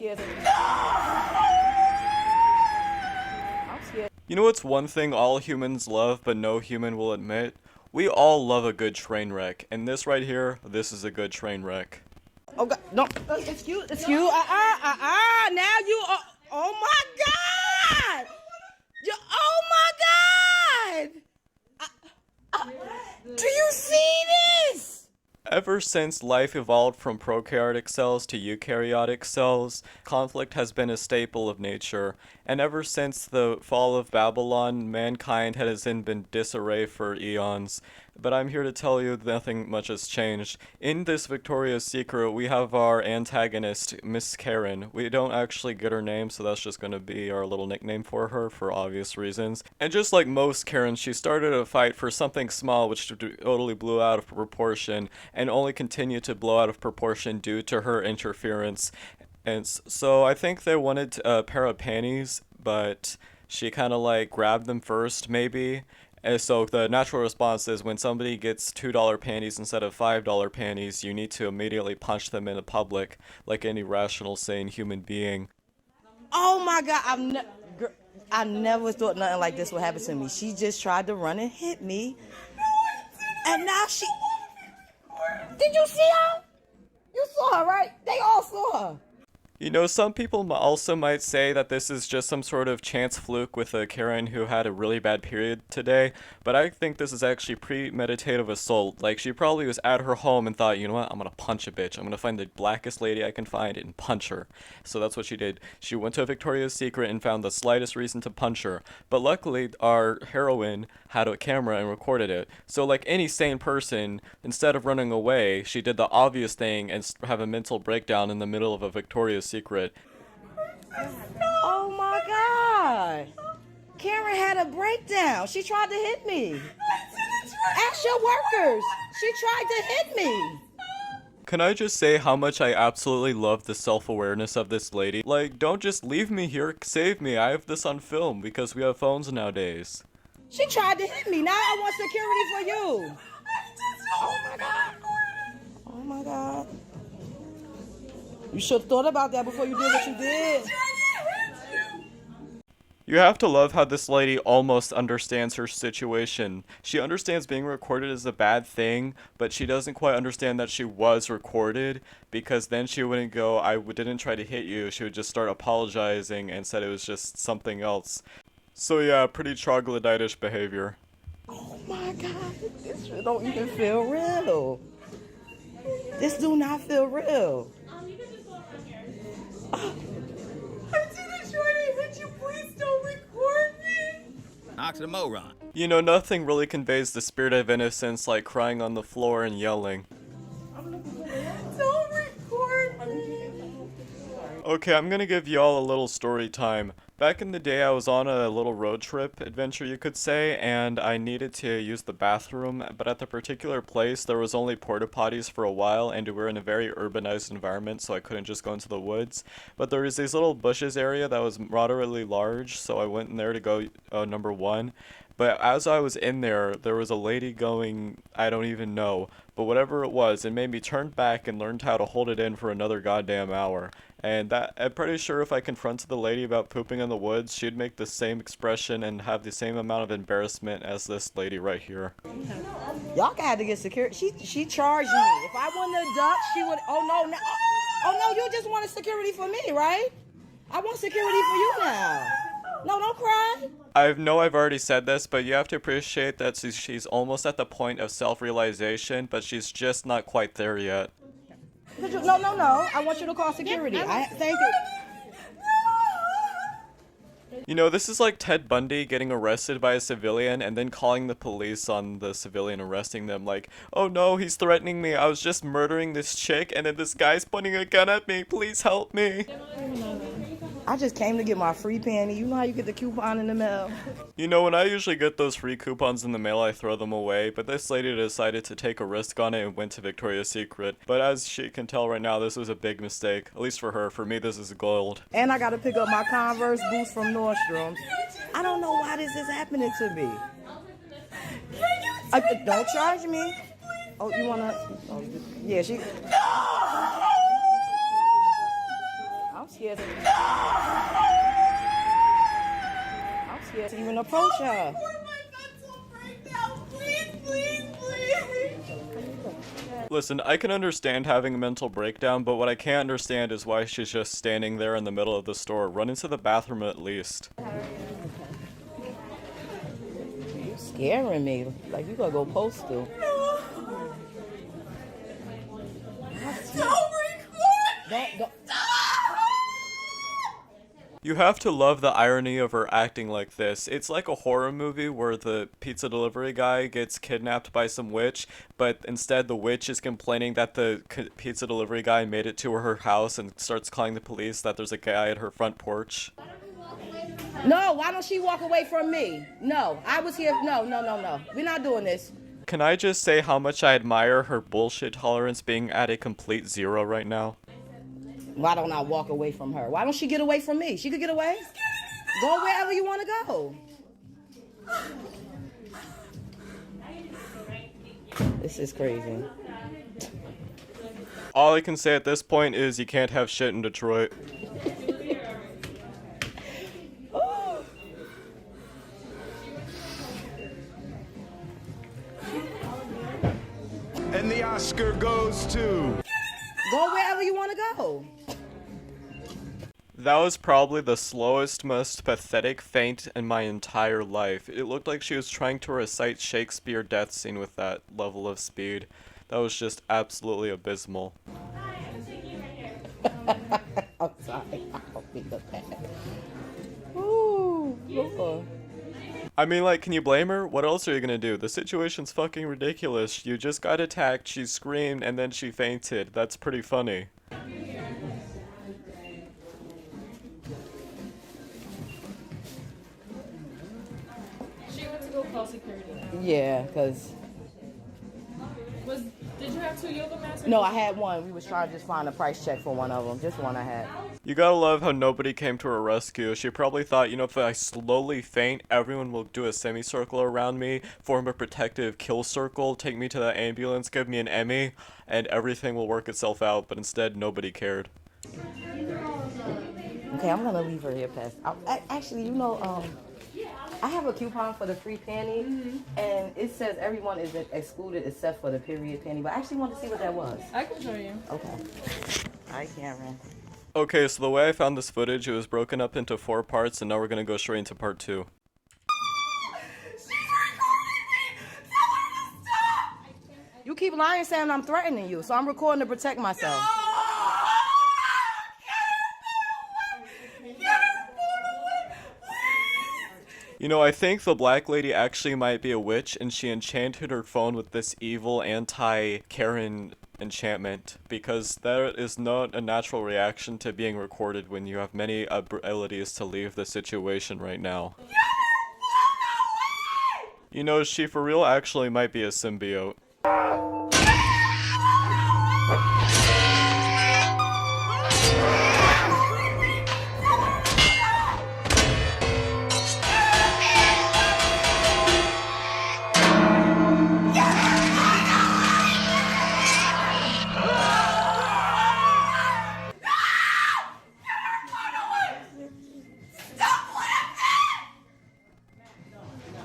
scared. I'm scared. You know what's one thing all humans love but no human will admit? We all love a good train wreck, and this right here, this is a good train wreck. Oh God, no, excuse, now you are, oh my God! Oh my God! Do you see this? Ever since life evolved from prokaryotic cells to eukaryotic cells, conflict has been a staple of nature, and ever since the fall of Babylon, mankind has been in disarray for eons. But I'm here to tell you nothing much has changed. In this Victoria's Secret, we have our antagonist, Miss Karen. We don't actually get her name, so that's just going to be our little nickname for her, for obvious reasons. And just like most Karens, she started a fight for something small, which totally blew out of proportion, and only continued to blow out of proportion due to her interference. And so I think they wanted a pair of panties, but she kind of like grabbed them first, maybe. And so the natural response is when somebody gets $2 panties instead of $5 panties, you need to immediately punch them in the public, like any rational, sane human being. Oh my God, I never thought nothing like this would happen to me. She just tried to run and hit me. And now she... Did you see her? You saw her, right? They all saw her. You know, some people also might say that this is just some sort of chance fluke with a Karen who had a really bad period today, but I think this is actually premeditative assault. Like, she probably was at her home and thought, you know what, I'm gonna punch a bitch. I'm gonna find the blackest lady I can find and punch her. So that's what she did. She went to Victoria's Secret and found the slightest reason to punch her. But luckily, our heroine had a camera and recorded it. So like any sane person, instead of running away, she did the obvious thing and have a mental breakdown in the middle of a Victoria's Secret. Oh my God. Karen had a breakdown. She tried to hit me. Ask your workers. She tried to hit me. Can I just say how much I absolutely love the self-awareness of this lady? Like, don't just leave me here, save me. I have this on film because we have phones nowadays. She tried to hit me. Now I want security for you. Oh my God. Oh my God. You should have thought about that before you did what you did. You have to love how this lady almost understands her situation. She understands being recorded is a bad thing, but she doesn't quite understand that she was recorded, because then she wouldn't go, I didn't try to hit you. She would just start apologizing and said it was just something else. So yeah, pretty troglodytish behavior. Oh my God. This don't even feel real. This do not feel real. Oxymoron. You know, nothing really conveys the spirit of innocence like crying on the floor and yelling. Don't record me. Okay, I'm gonna give y'all a little story time. Back in the day, I was on a little road trip adventure, you could say, and I needed to use the bathroom, but at the particular place, there was only porta potties for a while, and we were in a very urbanized environment, so I couldn't just go into the woods. But there was these little bushes area that was moderately large, so I went in there to go number one. But as I was in there, there was a lady going, I don't even know, but whatever it was, it made me turn back and learned how to hold it in for another goddamn hour. And that, I'm pretty sure if I confronted the lady about pooping in the woods, she'd make the same expression and have the same amount of embarrassment as this lady right here. Y'all had to get security. She charged me. If I wouldn't have ducked, she would. Oh no, you just wanted security for me, right? I want security for you now. No, don't cry. I know I've already said this, but you have to appreciate that she's almost at the point of self-realization, but she's just not quite there yet. No. I want you to call security. Thank you. You know, this is like Ted Bundy getting arrested by a civilian and then calling the police on the civilian arresting them like, oh no, he's threatening me. I was just murdering this chick and then this guy's pointing a gun at me. Please help me. I just came to get my free panty. You know how you get the coupon in the mail? You know, when I usually get those free coupons in the mail, I throw them away, but this lady decided to take a risk on it and went to Victoria's Secret. But as she can tell right now, this was a big mistake, at least for her. For me, this is gold. And I got to pick up my Converse boots from Nordstrom. I don't know why this is happening to me. Don't charge me. Oh, you want to? Oh, yeah, she... I'm scared. scared. I'm scared to even approach her. Listen, I can understand having a mental breakdown, but what I can't understand is why she's just standing there in the middle of the store. Run into the bathroom at least. You scaring me. Like you gotta go postal. Don't. You have to love the irony of her acting like this. It's like a horror movie where the pizza delivery guy gets kidnapped by some witch, but instead the witch is complaining that the pizza delivery guy made it to her house and starts calling the police that there's a guy at her front porch. No, why don't she walk away from me? No, I was here. No. We're not doing this. Can I just say how much I admire her bullshit tolerance being at a complete zero right now? Why don't I walk away from her? Why don't she get away from me? She could get away. Go wherever you want to go. This is crazy. All I can say at this point is you can't have shit in Detroit. And the Oscar goes to... Go wherever you want to go. That was probably the slowest, most pathetic faint in my entire life. It looked like she was trying to recite Shakespeare death scene with that level of speed. That was just absolutely abysmal. I'm sorry. I don't mean that bad. Ooh, Lord. I mean, like, can you blame her? What else are you gonna do? The situation's fucking ridiculous. You just got attacked, she screamed, and then she fainted. That's pretty funny. She went to go call security. Yeah, because... Did you have 2 yoga mats? No, I had one. We was trying to just find a price check for one of them. Just one I had. You gotta love how nobody came to her rescue. She probably thought, you know, if I slowly faint, everyone will do a semicircle around me, form a protective kill circle, take me to the ambulance, give me an Emmy, and everything will work itself out, but instead, nobody cared. Okay, I'm gonna leave her here past. Actually, you know, I have a coupon for the free panty, and it says everyone is excluded except for the period panty. But I actually want to see what that was. I can show you. Okay. Hi, Cameron. Okay, so the way I found this footage, it was broken up into 4 parts, and now we're gonna go straight into part 2. You keep lying saying I'm threatening you, so I'm recording to protect myself. You know, I think the black lady actually might be a witch, and she enchanted her phone with this evil anti-Karen enchantment, because that is not a natural reaction to being recorded when you have many abilities to leave the situation right now. You know, she for real actually might be a symbiote.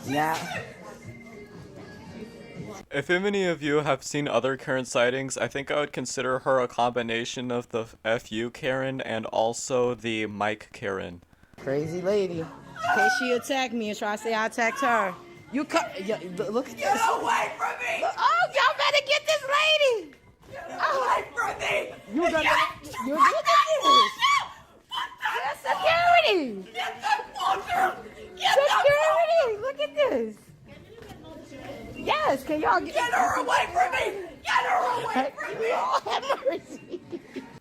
Yeah. If any of you have seen other Karen sightings, I think I would consider her a combination of the FU Karen and also the Mike Karen. Crazy lady. In case she attacked me and try to say I attacked her. You cut. Look at this. Get away from me! Oh, y'all better get this lady. Get away from me! You look at this. Security. Get the phone! Get Security. Look at this. Yes, can y'all get her away from me! Get her away from me! Lord have mercy.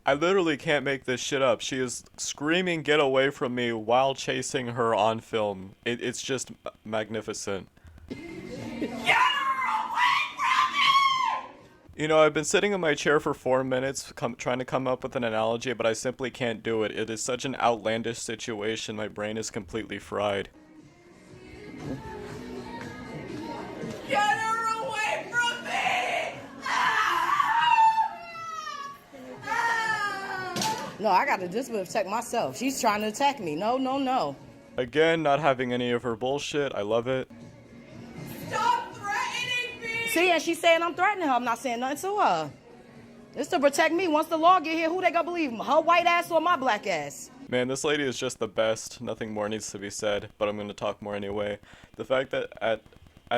I literally can't make this shit up. She is screaming "get away from me" while chasing her on film. It's just magnificent. Get her away from me! You know, I've been sitting in my chair for 4 minutes trying to come up with an analogy, but I simply can't do it. It is such an outlandish situation, my brain is completely fried. Get her away from me! No, I gotta just protect myself. She's trying to attack me. No, no, no. Again, not having any of her bullshit. I love it. Stop threatening me! See, and she's saying I'm threatening her. I'm not saying nothing to her. It's to protect me. Once the law get here, who they gonna believe? Her white ass or my black ass? Man, this lady is just the best. Nothing more needs to be said, but I'm gonna talk more anyway. The fact that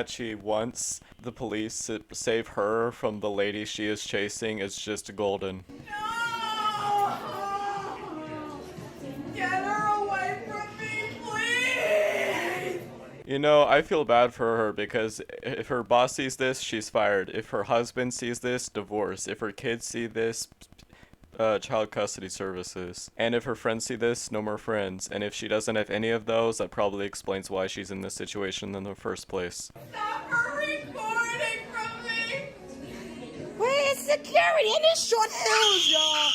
she wants the police to save her from the lady she is chasing is just golden. No! Get her away from me, please! You know, I feel bad for her because if her boss sees this, she's fired. If her husband sees this, divorce. If her kids see this, child custody services. And if her friends see this, no more friends. And if she doesn't have any of those, that probably explains why she's in this situation in the first place. Stop her recording from me! Where is security? In this Short Hills, y'all.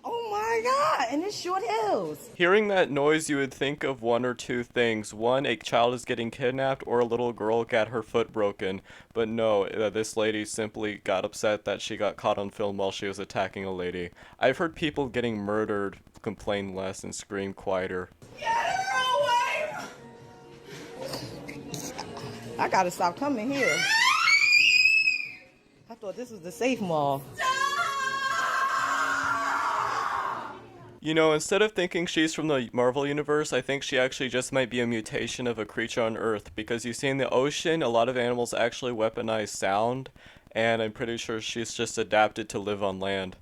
Oh my God, in this Short Hills. Hearing that noise, you would think of one or two things. One, a child is getting kidnapped, or a little girl got her foot broken. But no, this lady simply got upset that she got caught on film while she was attacking a lady. I've heard people getting murdered complain less and scream quieter. Get her away! I gotta stop coming here. I thought this was the safe mall. You know, instead of thinking she's from the Marvel Universe, I think she actually just might be a mutation of a creature on Earth, because you see in the ocean, a lot of animals actually weaponize sound, and I'm pretty sure she's just adapted to live on land.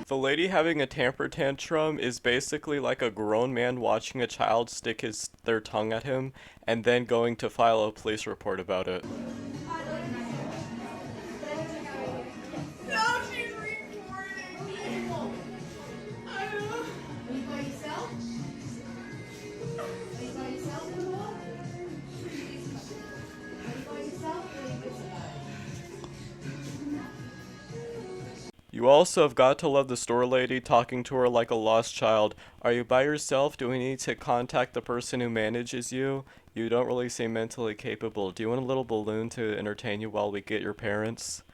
The lady having a temper tantrum is basically like a grown man watching a child stick their tongue at him and then going to file a police report about it. No, she's recording me! I don't... You also have got to love the store lady talking to her like a lost child. Are you by yourself? Do we need to contact the person who manages you? You don't really seem mentally capable. Do you want a little balloon to entertain you while we get your parents?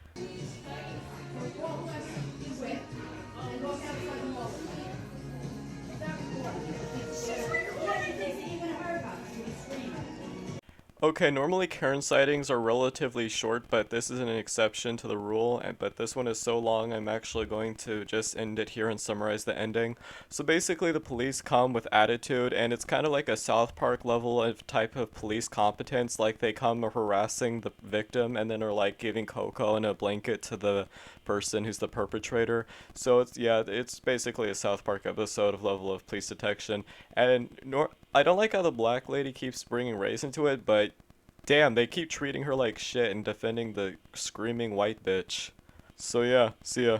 Okay, normally Karen sightings are relatively short, but this is an exception to the rule, but this one is so long I'm actually going to just end it here and summarize the ending. So basically the police come with attitude, and it's kind of like a South Park level of type of police competence, like they come harassing the victim and then are like giving cocoa and a blanket to the person who's the perpetrator. So it's basically a South Park episode of level of police detection, and I don't like how the black lady keeps bringing race into it, but damn, they keep treating her like shit and defending the screaming white bitch. So yeah, see ya.